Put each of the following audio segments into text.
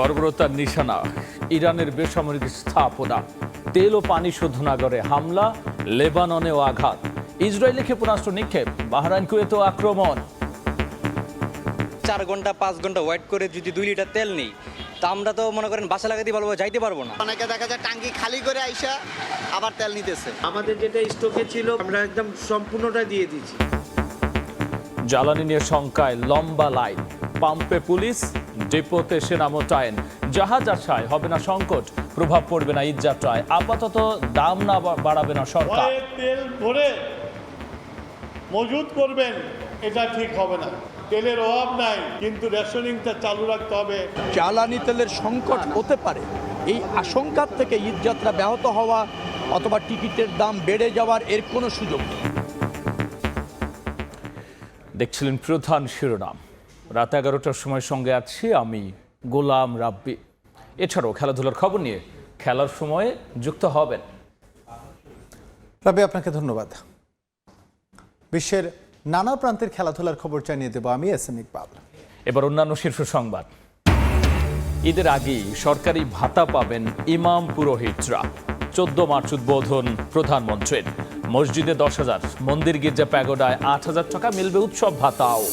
বর্বরতার নিশানা ইরানের বেসামরিক স্থাপনা, তেল ও পানি শোধনাগারে হামলা, লেবাননেও আঘাত, ইসরায়েলি ক্ষেপণাস্ত্র নিক্ষেপ, বাহরাইন কুয়েতেও আক্রমণ। 4 ঘন্টা 5 ঘন্টা ওয়েট করে যদি 2 লিটার তেল নিই, তা আমরা তো মনে করেন বাসা লাগাতে পারবো, যাইতে পারবো না। অনেকে দেখা যায় টাঙ্কি খালি করে আইসা আবার তেল নিতেছে। আমাদের যেটা স্টকে ছিল আমরা একদম সম্পূর্ণটা দিয়ে দিয়েছি। জ্বালানি নিয়ে শঙ্কায় লম্বা লাইন, পাম্পে পুলিশ, ডিপোতে সেনা মোতায়েন, জাহাজ আসায় হবে না সংকট, প্রভাব পড়বে না ঈদযাত্রায়, আপাতত দাম না বাড়াবে না সরকার। তেল ভরে মজুত করবেন, এটা ঠিক হবে না। তেলের অভাব নাই, কিন্তু রেশনিংটা চালু রাখতে হবে। জ্বালানি তেলের সংকট হতে পারে, এই আশঙ্কার থেকে ঈদযাত্রা ব্যাহত হওয়া অথবা টিকিটের দাম বেড়ে যাওয়ার এর কোনো সুযোগ নেই। দেখছিলেন প্রধান শিরোনাম। রাত 11টার সময় সঙ্গে আছি আমি গোলাম রাব্বি। এছাড়াও খেলাধুলার খবর নিয়ে খেলার সময়ে যুক্ত হবেন রাব্বি। আপনাকে ধন্যবাদ। বিশ্বের নানা প্রান্তের খেলাধুলার খবর জানিয়ে দেব আমি এস এম ইকবাল। এবার অন্যান্য শীর্ষ সংবাদ। ঈদের আগেই সরকারি ভাতা পাবেন ইমাম পুরোহিতরা। 14 মার্চ উদ্বোধন প্রধানমন্ত্রীর। মসজিদে 10,000, মন্দির গির্জা প্যাগোডায় 8,000 টাকা মিলবে উৎসব ভাতাও।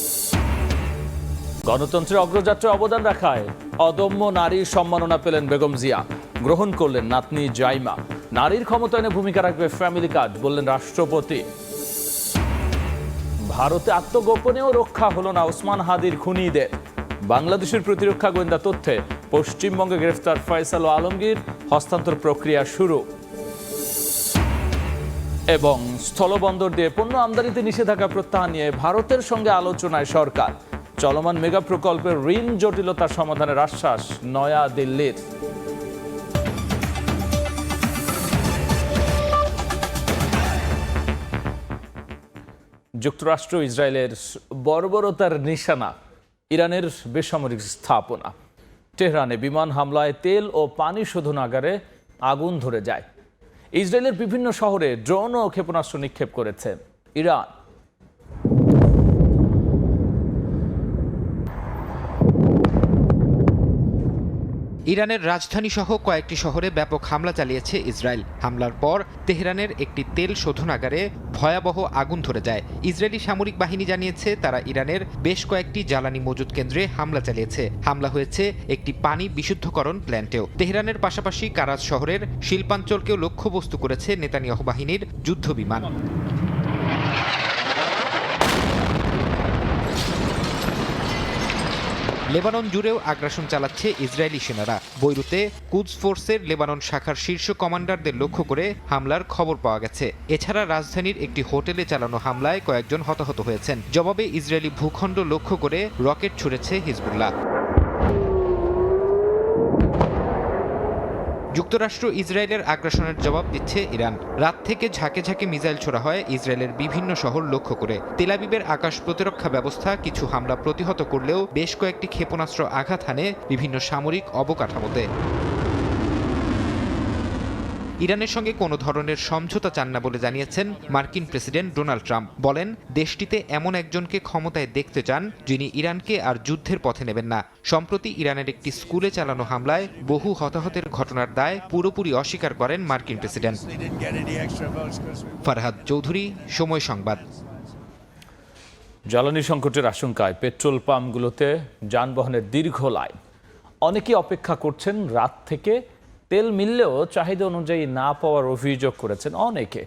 গণতন্ত্রের অগ্রযাত্রায় অবদান রাখায় অদম্য নারীর সম্মাননা পেলেন বেগম জিয়া। গ্রহণ করলেন নাতনি জাইমা। নারীর ক্ষমতায়নে ভূমিকা রাখবে ফ্যামিলি কার্ড, বললেন রাষ্ট্রপতি। ভারতে আত্মগোপনেও রক্ষা হলো না ওসমান হাদির খুনিদের। বাংলাদেশের প্রতিরক্ষা গোয়েন্দা তথ্যে পশ্চিমবঙ্গে গ্রেফতার ফয়সাল ও আলমগীর, হস্তান্তর প্রক্রিয়া শুরু। এবং স্থলবন্দর দিয়ে পণ্য আমদানিতে নিষেধাজ্ঞা প্রত্যাহার নিয়ে ভারতের সঙ্গে আলোচনায় সরকার। চলমান মেগা প্রকল্পের ঋণ জটিলতার সমাধানের আশ্বাস নয়া দিল্লির। যুক্তরাষ্ট্র ইসরায়েলের বর্বরতার নিশানা ইরানের বেসামরিক স্থাপনা। তেহরানে বিমান হামলায় তেল ও পানি শোধনাগারে আগুন ধরে যায়। ইসরায়েলের বিভিন্ন শহরে ড্রোন ও ক্ষেপণাস্ত্র নিক্ষেপ করেছে ইরান। ইরানের রাজধানী সহ কয়েকটি শহরে ব্যাপক হামলা চালিয়েছে ইসরায়েল। হামলার পর তেহরানের একটি তেল শোধনাগারে ভয়াবহ আগুন ধরে যায়। ইসরায়েলি সামরিক বাহিনী জানিয়েছে তারা ইরানের বেশ কয়েকটি জ্বালানি মজুত কেন্দ্রে হামলা চালিয়েছে। হামলা হয়েছে একটি পানি বিশুদ্ধকরণ প্ল্যান্টেও। তেহরানের পাশাপাশি কারাজ শহরের শিল্পাঞ্চলকেও লক্ষ্যবস্তু করেছে নেতানিয়াহু বাহিনীর যুদ্ধবিমান। লেবানন জুড়েও আগ্রাসন চালাচ্ছে ইসরায়েলি সেনারা। বৈরুতে কুদস ফোর্সের লেবানন শাখার শীর্ষ কমান্ডারদের লক্ষ্য করে হামলার খবর পাওয়া গেছে। এছাড়া রাজধানীর একটি হোটেলে চালানো হামলায় কয়েকজন হতাহত হয়েছেন। জবাবে ইসরায়েলি ভূখণ্ড লক্ষ্য করে রকেট ছুড়েছে হিজবুল্লাহ। যুক্তরাষ্ট্র ইসরায়েলের আগ্রাসনের জবাব দিচ্ছে ইরান। রাত থেকে ঝাঁকে ঝাঁকে মিসাইল ছোড়া হয় ইসরায়েলের বিভিন্ন শহর লক্ষ্য করে। তেল আবিবের আকাশ প্রতিরক্ষা ব্যবস্থা কিছু হামলা প্রতিহত করলেও বেশ কয়েকটি ক্ষেপণাস্ত্র আঘাত হানে বিভিন্ন সামরিক অবকাঠামোতে। ইরানের সঙ্গে কোনো ধরনের সমঝোতা চান না বলে জানিয়েছেন মার্কিন প্রেসিডেন্ট ডোনাল্ড ট্রাম্প। বলেন, দেশটিতে এমন একজনকে ক্ষমতায় দেখতে চান যিনি ইরানকে আর যুদ্ধের পথে নেবেন না। সম্প্রতি ইরানের একটি স্কুলে চালানো হামলায় বহু হতাহতের ঘটনার দায় পুরোপুরি অস্বীকার করেন মার্কিন প্রেসিডেন্ট। ফারহাদ চৌধুরী, সময় সংবাদ। জ্বালানি সংকটের আশঙ্কায় পেট্রোল পাম্পগুলোতে যানবাহনের দীর্ঘ লাইন। অনেকেই অপেক্ষা করছেন রাত থেকে। তেল মিললেও চাহিদা অনুযায়ী না পাওয়ার অভিযোগ করেছেন অনেকে।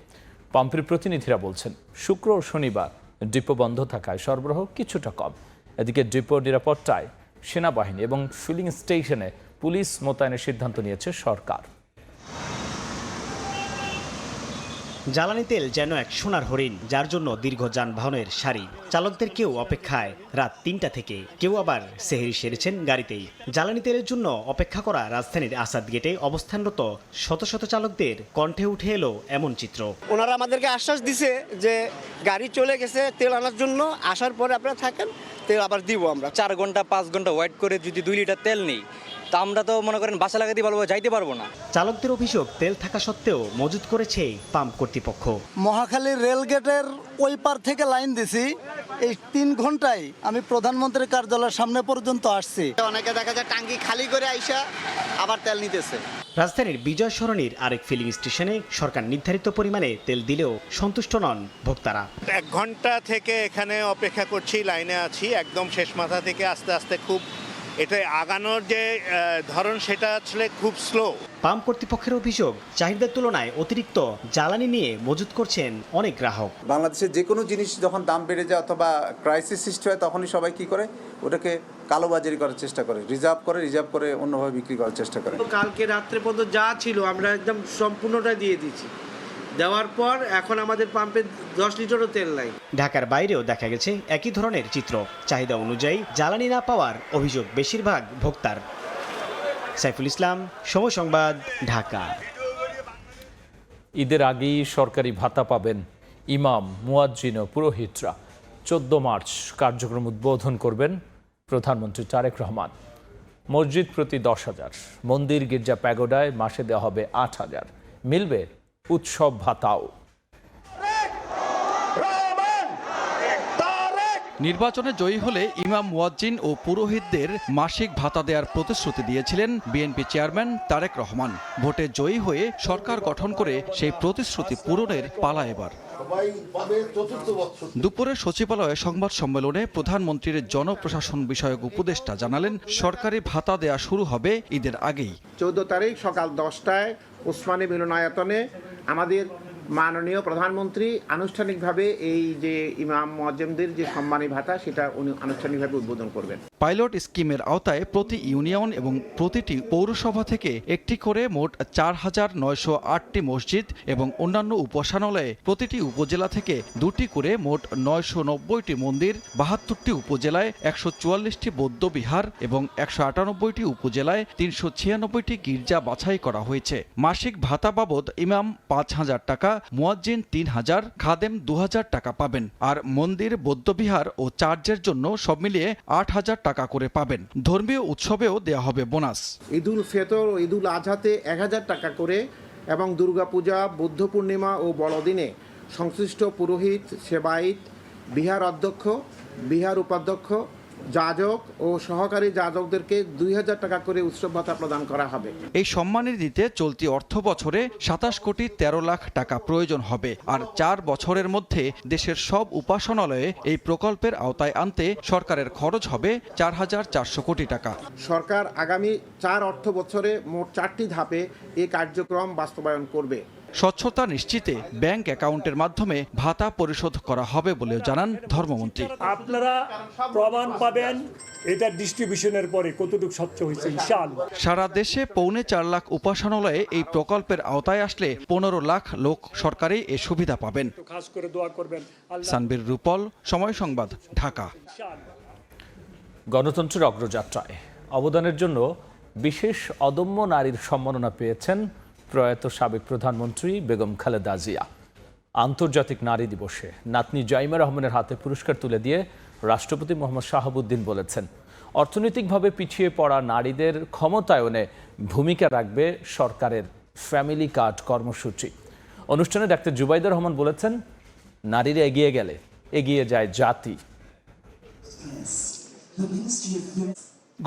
পাম্পের প্রতিনিধিরা বলছেন শুক্র ও শনিবার ডিপো বন্ধ থাকায় সরবরাহ কিছুটা কম। এদিকে ডিপো নিরাপত্তায় সেনাবাহিনী এবং ফিলিং স্টেশনে পুলিশ মোতায়েনের সিদ্ধান্ত নিয়েছে সরকার। জ্বালানি তেল যেন এক সোনার হরিণ, যার জন্য দীর্ঘ যানবাহনের সারি। চালকদের কেউ অপেক্ষায় রাত 3টা থেকে, কেউ আবার সেহরি সেরেছেন গাড়িতেই। জ্বালানি তেলের জন্য অপেক্ষা করা রাজধানীর আসাদ গেটে অবস্থানরত শত শত চালকদের কণ্ঠে উঠে এলো এমন চিত্র। ওনারা আমাদেরকে আশ্বাস দিছে যে গাড়ি চলে গেছে তেল আনার জন্য, আসার পরে আপনারা থাকেন, তেল আবার দিব আমরা। 4 ঘন্টা 5 ঘন্টা ওয়েট করে যদি 2 লিটার তেল নিই, তা আমরা তো মনে করেন বাসা লাগাতে পারবো, যাইতে পারবো না। চালকদের অভিযোগ, তেল থাকা সত্ত্বেও মজুত করেছে পাম্প কর্তৃপক্ষ। মহাখালী রেলগেটের ওই পার থেকে লাইন দিছি, এই 3 ঘন্টায় আমি প্রধানমন্ত্রীর কার্যালয়ের সামনে পর্যন্ত আসছি। অনেকে দেখা যায় টাঙ্কি খালি করে আইসা আবার তেল নিতেছে। রাজধানীর বিজয় সরণির আরেক ফিলিং স্টেশনে সরকার নির্ধারিত পরিমাণে তেল দিলেও সন্তুষ্ট নন ভোক্তারা। 1 ঘন্টা থেকে এখানে অপেক্ষা করছি, লাইনে আছি একদম শেষ মাথা থেকে। আস্তে আস্তে খুব এটা আগানোর যে ধরন সেটা আসলে খুব স্লো। পাম্প কর্তৃপক্ষের অভিযোগ, চাহিদার তুলনায় অতিরিক্ত জ্বালানি নিয়ে মজুত করছেন অনেক গ্রাহক। বাংলাদেশের যে কোনো জিনিস যখন দাম বেড়ে যায় অথবা ক্রাইসিস সৃষ্টি হয়, তখনই সবাই কি করে, ওটাকে কালোবাজারি করার চেষ্টা করে, রিজার্ভ করে অন্যভাবে বিক্রি করার চেষ্টা করে। কালকে রাত্রে পর্যন্ত যা ছিল আমরা একদম সম্পূর্ণটা দিয়ে দিচ্ছি। দেওয়ার পর এখন আমাদের পাম্পে 10 লিটারও তেল নাই। ঢাকার বাইরেও দেখা গেছে একই ধরনের চিত্র। চাহিদা অনুযায়ী জ্বালানি না পাওয়ার অভিযোগ বেশিরভাগ ভোক্তার। সাইফুল ইসলাম, সময় সংবাদ, ঢাকা। ঈদের আগেই সরকারি ভাতা পাবেন ইমাম, মুয়াজ্জিন ও পুরোহিতরা। 14 মার্চ কার্যক্রম উদ্বোধন করবেন প্রধানমন্ত্রী তারেক রহমান। মসজিদ প্রতি 10,000, মন্দির গির্জা প্যাগোডায় মাসে দেওয়া হবে 8,000। মিলবে উৎসব ভাতাও। নির্বাচনে জয়ী হলে ইমাম, মুয়াজ্জিন ও পুরোহিতদের মাসিক ভাতা দেওয়ার প্রতিশ্রুতি দিয়েছিলেন বিএনপি চেয়ারম্যান তারেক রহমান। ভোটে জয়ী হয়ে সরকার গঠন করে সেই প্রতিশ্রুতি পূরণের পালা এবার। দুপুরে সচিবালয়ে সংবাদ সম্মেলনে প্রধানমন্ত্রীর জনপ্রশাসন বিষয়ক উপদেষ্টা জানালেন, সরকারি ভাতা দেয়া শুরু হবে ঈদের আগেই। 14 তারিখ সকাল 10টায় ওসমানী মিলনায়তনে আমাদের মাননীয় প্রধানমন্ত্রী আনুষ্ঠানিকভাবে এই যে ইমাম মুয়াজ্জিনদের যে সম্মানী ভাতা সেটা উনি আনুষ্ঠানিকভাবে উদ্বোধন করবেন। পাইলট স্কিমের আওতায় প্রতি ইউনিয়ন এবং প্রতিটি পৌরসভা থেকে একটি করে মোট 4,908টি মসজিদ এবং অন্যান্য উপাসনালয়ে প্রতিটি উপজেলা থেকে 2টি করে মোট 990টি মন্দির, 72টি উপজেলায় 144টি বৌদ্ধ বিহার এবং 198টি উপজেলায় 396টি গির্জা বাছাই করা হয়েছে। মাসিক ভাতা বাবদ ইমাম 5,000 টাকা, মুয়াজ্জিন 3,000, খাদেম 2,000 টাকা পাবেন। আর মন্দির, বৌদ্ধবিহার ও চার্চের জন্য সব মিলিয়ে 8,000 টাকা করে পাবেন। ধর্মীয় উৎসবেও দেয়া হবে বোনাস। ঈদুল ফিতর ও ঈদুল আজহাতে 1,000 টাকা করে এবং দুর্গাপূজা, বুদ্ধ পূর্ণিমা ও বড়দিনে সংশ্লিষ্ট পুরোহিত, সেবায়িত, বিহার অধ্যক্ষ, বিহার উপাধ্যক্ষ, যাজক ও সহকারী যাজকদেরকে 2,000 টাকা করে উৎসব ভাতা প্রদান করা হবে। এই সম্মানী দিতে চলতি অর্থ বছরে 27 কোটি 13 লাখ টাকা প্রয়োজন হবে। আর 4 বছরের মধ্যে দেশের সব উপাসনালয়ে এই প্রকল্পের আওতায় আনতে সরকারের খরচ হবে 4,400 কোটি টাকা। সরকার আগামী 4 অর্থ বছরে মোট 4টি ধাপে এই কার্যক্রম বাস্তবায়ন করবে। স্বচ্ছতা নিশ্চিতে ব্যাংক অ্যাকাউন্টের মাধ্যমে ভাতা পরিশোধ করা হবে বলেও জানান ধর্মমন্ত্রী। আপনারা প্রমাণ পাবেন এটা ডিস্ট্রিবিউশনের পরে কতটুকু স্বচ্ছ হয়েছে ইনশাআল্লাহ। সারা দেশে 4.25 লাখ উপাসনালয়ে এই প্রকল্পের আওতায় আসলে 15 লাখ লোক সরকারি এ সুবিধা পাবেন। খাস করে দোয়া করবেন। সানবীর রূপল, সময় সংবাদ, ঢাকা। গণতন্ত্রের অগ্রযাত্রায় অবদানের জন্য বিশেষ অদম্য নারীর সম্মাননা পেয়েছেন প্রয়াত সাবেক প্রধানমন্ত্রী বেগম খালেদা জিয়া। আন্তর্জাতিক নারী দিবসে নাতনি জাইমা রহমানের হাতে পুরস্কার তুলে দিয়ে রাষ্ট্রপতি মোহাম্মদ শাহাবুদ্দিন বলেছেন, অর্থনৈতিকভাবে পিছিয়ে পড়া নারীদের ক্ষমতায়নে ভূমিকা রাখবে সরকারের ফ্যামিলি কার্ড কর্মসূচি। অনুষ্ঠানে ডাক্তার জুবাইদা রহমান বলেছেন, নারীরা এগিয়ে গেলে এগিয়ে যায় জাতি।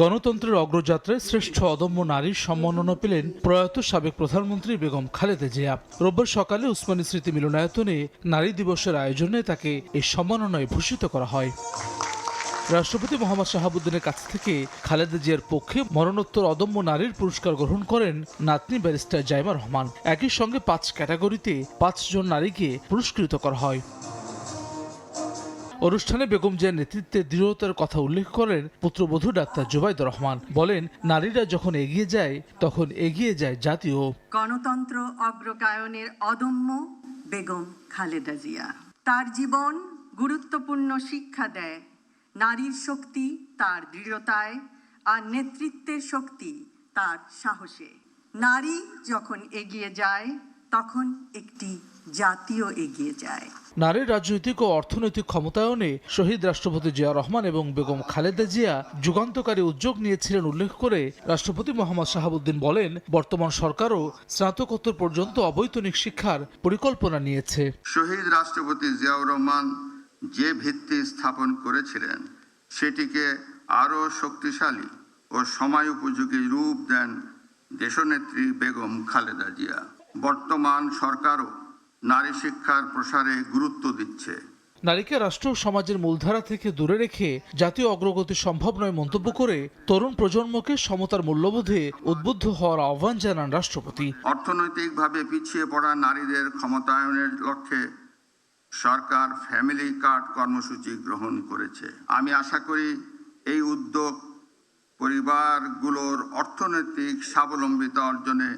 গণতন্ত্রের অগ্রযাত্রায় শ্রেষ্ঠ অদম্য নারীর সম্মাননা পেলেন প্রয়াত সাবেক প্রধানমন্ত্রী বেগম খালেদা জিয়া। রোববার সকালে উসমানী স্মৃতি মিলনায়তনে নারী দিবসের আয়োজনে তাকে এই সম্মাননায় ভূষিত করা হয়। রাষ্ট্রপতি মোহাম্মদ শাহাবুদ্দিনের কাছ থেকে খালেদা জিয়ার পক্ষে মরণোত্তর অদম্য নারীর পুরস্কার গ্রহণ করেন নাতনি ব্যারিস্টার জাইমা রহমান। একই সঙ্গে 5 ক্যাটাগরিতে 5 জন নারীকে পুরস্কৃত করা হয়। অনুষ্ঠানে বেগম জিয়ার নেতৃত্বে দৃঢ়তার কথা উল্লেখ করেন পুত্রবধূ ডাক্তার জুবাইদা রহমান। বলেন, নারীরা যখন এগিয়ে যায় তখন এগিয়ে যায় জাতীয়। গণতন্ত্র অগ্রগায়নের অদম্য বেগম খালেদা জিয়া। তার জীবন গুরুত্বপূর্ণ শিক্ষা দেয়, নারীর শক্তি তার দৃঢ়তায় আর নেতৃত্বের শক্তি তার সাহসে। নারী যখন এগিয়ে যায় তখন একটি জাতীয় এগিয়ে যায়। নারীর রাজনৈতিক ও অর্থনৈতিক ক্ষমতায়নে শহীদ রাষ্ট্রপতি জিয়া রহমান এবং বেগম খালেদা জিয়া যুগান্তকারী উদ্যোগ নিয়েছিলেন উল্লেখ করে রাষ্ট্রপতি মোহাম্মদ শাহাবুদ্দিন বলেন, বর্তমান সরকারও স্নাতকোত্তর পর্যন্ত অবৈতনিক শিক্ষার পরিকল্পনা নিয়েছে। শহীদ রাষ্ট্রপতি জিয়াউর রহমান যে ভিত্তি স্থাপন করেছিলেন সেটিকে আরও শক্তিশালী ও সময় উপযোগী রূপ দেন দেশনেত্রী বেগম খালেদা জিয়া। বর্তমান সরকারও নারী শিক্ষার প্রসারে গুরুত্ব দিচ্ছে। নারীকে রাষ্ট্র ও সমাজের মূলধারা থেকে দূরে রেখে জাতীয় অগ্রগতি সম্ভব নয় মন্তব্য করে তরুণ প্রজন্মকে সমতার মূল্যবোধে উদ্বুদ্ধ হওয়ার আহ্বান জানান রাষ্ট্রপতি। অর্থনৈতিকভাবে পিছিয়ে পড়া নারীদের ক্ষমতায়নের লক্ষ্যে সরকার ফ্যামিলি কার্ড কর্মসূচি গ্রহণ করেছে। আমি আশা করি এই উদ্যোগ পরিবারগুলোর অর্থনৈতিক স্বাবলম্বিতা অর্জনে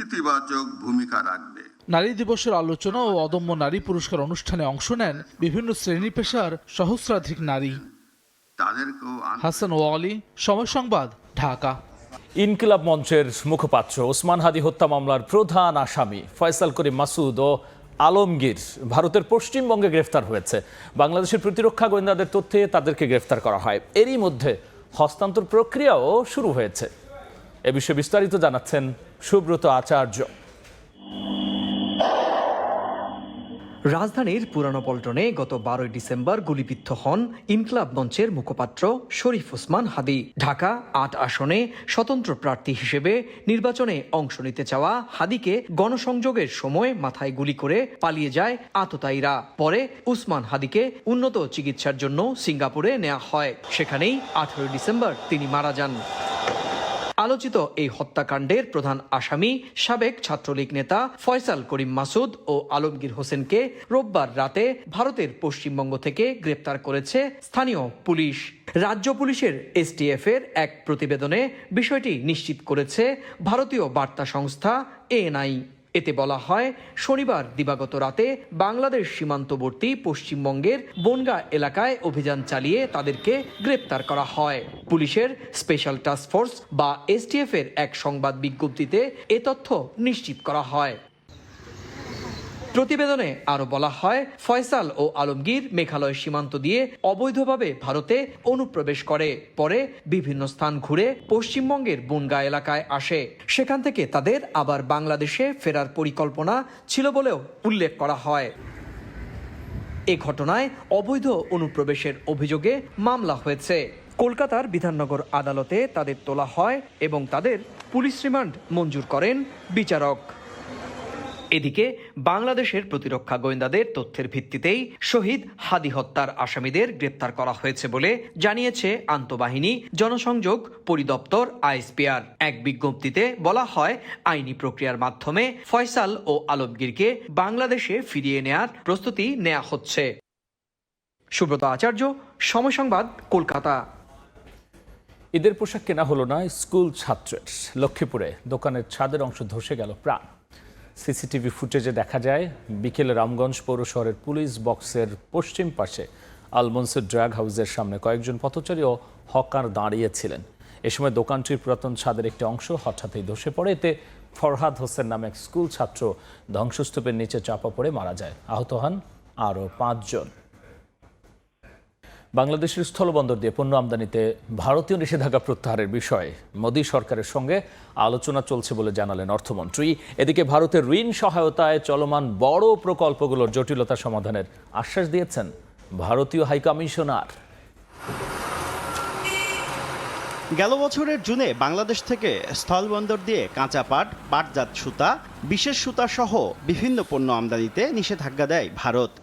ইতিবাচক ভূমিকা রাখবে। নারী দিবসের আলোচনা ও অদম্য নারী পুরস্কার অনুষ্ঠানে অংশ নেন বিভিন্ন শ্রেণী পেশার সহস্রাধিক নারী। হাসান ওয়ালি, সময় সংবাদ, ঢাকা। ইনকিলাব মঞ্চের মুখপাত্র ওসমান হাদি হত্যা মামলার প্রধান আসামি ফয়সাল করিম মাসুদ ও আলমগীর ভারতের পশ্চিমবঙ্গে গ্রেফতার হয়েছে। বাংলাদেশের প্রতিরক্ষা গোয়েন্দাদের তথ্যে তাদেরকে গ্রেফতার করা হয়। এরই মধ্যে হস্তান্তর প্রক্রিয়াও শুরু হয়েছে। এ বিষয়ে বিস্তারিত জানাচ্ছেন সুব্রত আচার্য। রাজধানীর পুরানো পল্টনে গত 12 ডিসেম্বর গুলিবিদ্ধ হন ইনকিলাব মঞ্চের মুখপাত্র শরীফ ওসমান হাদি। ঢাকা 8 আসনে স্বতন্ত্র প্রার্থী হিসেবে নির্বাচনে অংশ নিতে চাওয়া হাদিকে গণসংযোগের সময় মাথায় গুলি করে পালিয়ে যায় আততায়ীরা। পরে ওসমান হাদিকে উন্নত চিকিৎসার জন্য সিঙ্গাপুরে নেওয়া হয়। সেখানেই 18 ডিসেম্বর তিনি মারা যান। আলোচিত এই হত্যাকাণ্ডের প্রধান আসামি সাবেক ছাত্রলীগ নেতা ফয়সাল করিম মাসুদ ও আলমগীর হোসেনকে রোববার রাতে ভারতের পশ্চিমবঙ্গ থেকে গ্রেপ্তার করেছে স্থানীয় পুলিশ। রাজ্য পুলিশের এসটিএফ এর এক প্রতিবেদনে বিষয়টি নিশ্চিত করেছে ভারতীয় বার্তা সংস্থা এএনআই। এতে বলা হয়, শনিবার দিবাগত রাতে বাংলাদেশ সীমান্তবর্তী পশ্চিমবঙ্গের বনগাঁ এলাকায় অভিযান চালিয়ে তাদেরকে গ্রেপ্তার করা হয়। পুলিশের স্পেশাল টাস্ক ফোর্স বা এসটিএফ এর এক সংবাদ বিজ্ঞপ্তিতে এ তথ্য নিশ্চিত করা হয়। প্রতিবেদনে আরো বলা হয়, ফয়সাল ও আলমগীর মেঘালয় সীমান্ত দিয়ে অবৈধভাবে ভারতে অনুপ্রবেশ করে। পরে বিভিন্ন স্থান ঘুরে পশ্চিমবঙ্গের বনগাঁ এলাকায় আসে। সেখান থেকে তাদের আবার বাংলাদেশে ফেরার পরিকল্পনা ছিল বলেও উল্লেখ করা হয়। এ ঘটনায় অবৈধ অনুপ্রবেশের অভিযোগে মামলা হয়েছে। কলকাতার বিধাননগর আদালতে তাদের তোলা হয় এবং তাদের পুলিশ রিমান্ড মঞ্জুর করেন বিচারক। এদিকে বাংলাদেশের প্রতিরক্ষা গোয়েন্দাদের তথ্যের ভিত্তিতেই শহীদ হাদি হত্যার আসামিদের গ্রেপ্তার করা হয়েছে বলে জানিয়েছে আন্তঃবাহিনী জনসংযোগ পরিদপ্তর আইএসপিআর। এক বিজ্ঞপ্তিতে বলা হয়, আইনি প্রক্রিয়ার মাধ্যমে ফয়সাল ও আলমগীরকে বাংলাদেশে ফিরিয়ে নেয়ার প্রস্তুতি নেওয়া হচ্ছে। সুব্রত আচার্য, সময় সংবাদ, কলকাতা। ঈদের পোশাক কেনা হলো না স্কুল ছাত্রের। লক্ষ্মীপুরে দোকানের ছাদের অংশ ধসে গেল প্রাণ। সিসিটিভি ফুটেজে দেখা যায়, বিকেলে রামগঞ্জ পৌর শহরের পুলিশ বক্সের পশ্চিম পাশে আলমনসের ড্রাগ হাউসের সামনে কয়েকজন পথচারী ও হকার দাঁড়িয়েছিলেন। এ সময় দোকানটির পুরাতন ছাদের একটি অংশ হঠাৎই ধসে পড়ে। এতে ফরহাদ হোসেন নামে এক স্কুল ছাত্র ধ্বংসস্তূপের নিচে চাপা পড়ে মারা যায়। আহত হন আরও 5 জন। বাংলাদেশের স্থলবন্দর দিয়ে পণ্য আমদানিতে ভারতীয় নিষেধাজ্ঞা প্রত্যাহারের বিষয়ে মোদী সরকারের সঙ্গে আলোচনা চলছে বলে জানালেন অর্থমন্ত্রী। এদিকে ভারতের ঋণ সহায়তায় চলমান বড় প্রকল্পগুলোর জটিলতা সমাধানের আশ্বাস দিয়েছেন ভারতীয় হাইকমিশনার। গেল বছরের জুনে বাংলাদেশ থেকে স্থলবন্দর দিয়ে কাঁচা পাট, পাটজাত সুতা, বিশেষ সুতা সহ বিভিন্ন পণ্য আমদানিতে নিষেধাজ্ঞা দেয় ভারত।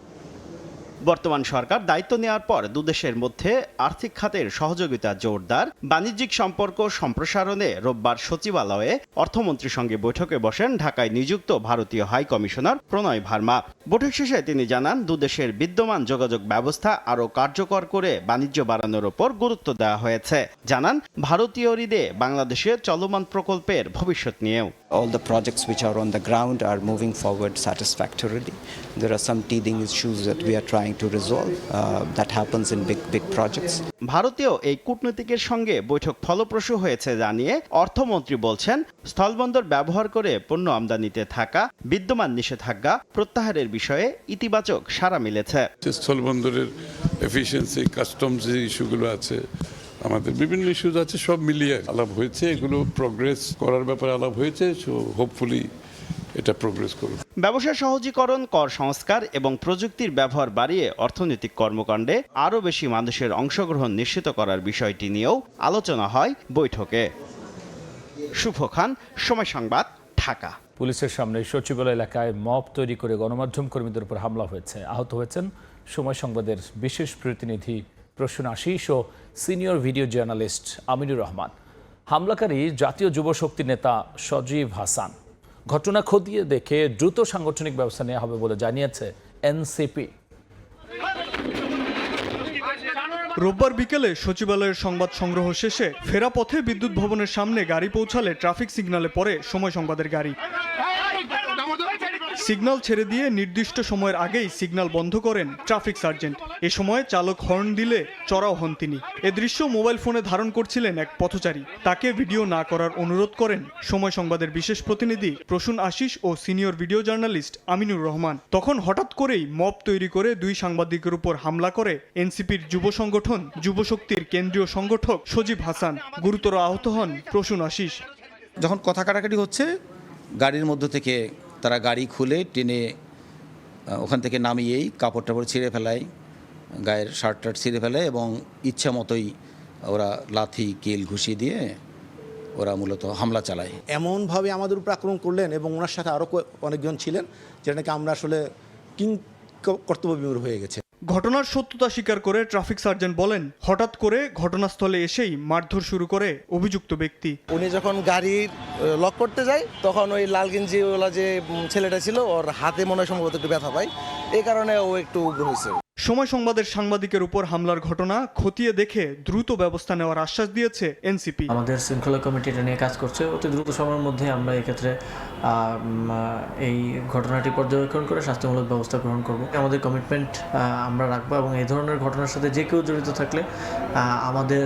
বর্তমান সরকার দায়িত্ব নেওয়ার পর দুদেশের মধ্যে আর্থিক খাতের সহযোগিতা জোরদার, বাণিজ্যিক সম্পর্ক সম্প্রসারণে রোববার সচিবালয়ে অর্থমন্ত্রীর সঙ্গে বৈঠকে বসেন ঢাকায় নিযুক্ত ভারতীয় হাই কমিশনার প্রণয় ভার্মা। বৈঠক শেষে তিনি জানান, দুদেশের বিদ্যমান যোগাযোগ ব্যবস্থা আরও কার্যকর করে বাণিজ্য বাড়ানোর ওপর গুরুত্ব দেওয়া হয়েছে। জানান, ভারতীয় ঋণে বাংলাদেশের চলমান প্রকল্পের ভবিষ্যৎ নিয়েও all the projects which are on the ground are moving forward satisfactorily. There are some teething issues that we are trying to resolve. That happens in big projects. ভারতীয় এই কূটনীতিকের সঙ্গে বৈঠক ফলপ্রসূ হয়েছে জানিয়ে অর্থমন্ত্রী বলছেন, স্থলবন্দর ব্যবহার করে পণ্য আমদানিতে থাকা বিদ্যমান নিষেধাজ্ঞা প্রত্যাহারের বিষয়ে ইতিবাচক সাড়া মিলেছে। স্থলবন্দরের এফিসিয়েন্সি, কাস্টমস যে ইস্যুগুলো আছে, আমাদের বিভিন্ন ইস্যুজ আছে, সব মিলিয়ে আলাপ হয়েছে। এগুলো প্রোগ্রেস করার ব্যাপারে আলাপ হয়েছে। সো হোপফুলি এটা প্রোগ্রেস করবে। ব্যবসা সহজীকরণ, কর সংস্কার এবং প্রযুক্তির ব্যবহার বাড়িয়ে অর্থনৈতিক কর্মকাণ্ডে আরও বেশি মানুষের অংশগ্রহণ নিশ্চিত করার বিষয়টি নিয়েও আলোচনা হয় বৈঠকে। শুভ খান, সময় সংবাদ, ঢাকা। পুলিশের সামনে সচিবালয় এলাকায় মব তৈরি করে গণমাধ্যম কর্মীদের উপর হামলা হয়েছে। আহত হয়েছেন সময় সংবাদের বিশেষ প্রতিনিধি প্রসূন আশিস ও senior video journalist Aminur Rahman. হামলাকারী জাতীয় যুব শক্তি নেতা সজীব হাসান। ঘটনা খতিয়ে দেখে দ্রুত সাংগঠনিক ব্যবস্থা নেওয়া হবে বলে জানিয়েছে এনসিপি। রোববার বিকেলে সচিবালয়ের সংবাদ সংগ্রহ শেষে ফেরা পথে বিদ্যুৎ ভবনের সামনে গাড়ি পৌঁছালে ট্রাফিক সিগন্যালে পড়ে সময় সংবাদের গাড়ি। সিগন্যাল ছেড়ে দিয়ে নির্দিষ্ট সময়ের আগেই সিগন্যাল বন্ধ করেন ট্রাফিক সার্জেন্ট। এ সময় চালক হর্ন দিলে চড়াও হন তিনি। এ দৃশ্য মোবাইল ফোনে ধারণ করছিলেন এক পথচারী। তাকে ভিডিও না করার অনুরোধ করেন সময় সংবাদের বিশেষ প্রতিনিধি প্রসূন আশিস ও senior video journalist Aminur Rahman. তখন হঠাৎ করেই মব তৈরি করে দুই সাংবাদিকের উপর হামলা করে এনসিপির যুব সংগঠন যুবশক্তির কেন্দ্রীয় সংগঠক সজীব হাসান। গুরুতর আহত হন প্রসূন আশিস। যখন কথা কাটাকাটি হচ্ছে, গাড়ির মধ্য থেকে তারা গাড়ি খুলে টেনে ওখান থেকে নামিয়েই কাপড় টাপড় ছিঁড়ে ফেলায়, গায়ের শার্ট টার্ট ছিঁড়ে ফেলে এবং ইচ্ছা মতোই ওরা লাথি কিল ঘুষি দিয়ে ওরা মূলত হামলা চালায়। এমনভাবে আমাদের উপর আক্রমণ করলেন এবং ওনার সাথে আরও অনেকজন ছিলেন, যেটাকে আমরা আসলে কর্তব্যবিমূঢ় হয়ে গেছে। ঘটনার সত্যতা স্বীকার করে ট্রাফিক সার্জেন্ট বলেন, হঠাৎ করে ঘটনাস্থলে এসেই মারধর শুরু করে অভিযুক্ত ব্যক্তি। উনি যখন গাড়ির লক করতে যায় তখন ওই লাল গেঞ্জিওয়ালা যে ছেলেটা ছিল ওর হাতে মনে হয় সম্ভবত একটু ব্যথা পায়, এই কারণে ও একটু উগ্র হয়েছে। সময় সংবাদের সাংবাদিকের উপর হামলার ঘটনা খতিয়ে দেখে দ্রুত ব্যবস্থা নেওয়ার আশ্বাস দিয়েছে এনসিপি। আমাদের শৃঙ্খলা কমিটি এটা নিয়ে কাজ করছে। অতি দ্রুত সময়ের মধ্যে আমরা এক্ষেত্রে এই ঘটনাটি পর্যবেক্ষণ করে শাস্তিমূলক ব্যবস্থা গ্রহণ করব। আমাদের কমিটমেন্ট আমরা রাখবো এবং এই ধরনের ঘটনার সাথে যে কেউ জড়িত থাকলে আমাদের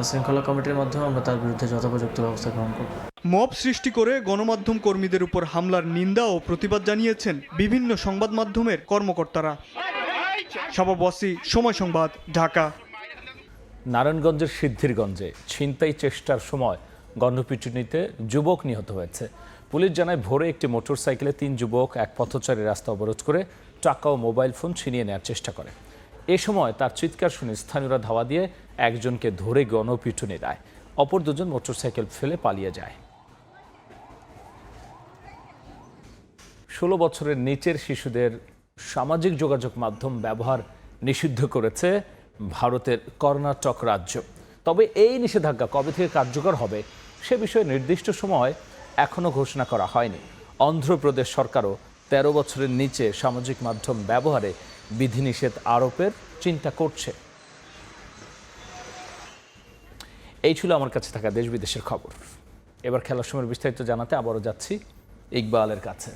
শৃঙ্খলা কমিটির মাধ্যমে আমরা তার বিরুদ্ধে যথোপযুক্ত ব্যবস্থা গ্রহণ করব। মব সৃষ্টি করে গণমাধ্যম কর্মীদের উপর হামলার নিন্দা ও প্রতিবাদ জানিয়েছেন বিভিন্ন সংবাদ মাধ্যমের কর্মকর্তারা। শাবাব ওয়াসি, সময় সংবাদ, ঢাকা। নারায়ণগঞ্জের সিদ্ধিরগঞ্জে ছিনতাই চেষ্টার সময় গণপিটুনিতে যুবক নিহত হয়েছে। পুলিশ জানায় ভোরে একটি মোটরসাইকেলে 3 যুবক এক পথচারী রাস্তা অবরোধ করে টাকা ও মোবাইল ফোন ছিনিয়ে নেওয়ার চেষ্টা করে। এ সময় তার চিৎকার শুনে স্থানীয়রা ধাওয়া দিয়ে একজনকে ধরে গণপিটুনি দেয়। অপর দুজন মোটরসাইকেল ফেলে পালিয়ে যায়। 16 বছরের নিচের শিশুদের সামাজিক যোগাযোগ মাধ্যম ব্যবহার নিষিদ্ধ করেছে ভারতের কর্ণাটক রাজ্য। তবে এই নিষেধাজ্ঞা কবে থেকে কার্যকর হবে সে বিষয়ে নির্দিষ্ট সময় এখনও ঘোষণা করা হয়নি। অন্ধ্রপ্রদেশ সরকারও 13 বছরের নিচে সামাজিক মাধ্যম ব্যবহারে বিধিনিষেধ আরোপের চিন্তা করছে। এই ছিল আমার কাছে থাকা দেশ বিদেশের খবর। এবার খেলার সময় বিস্তারিত জানাতে আবারও যাচ্ছি ইকবালের কাছে।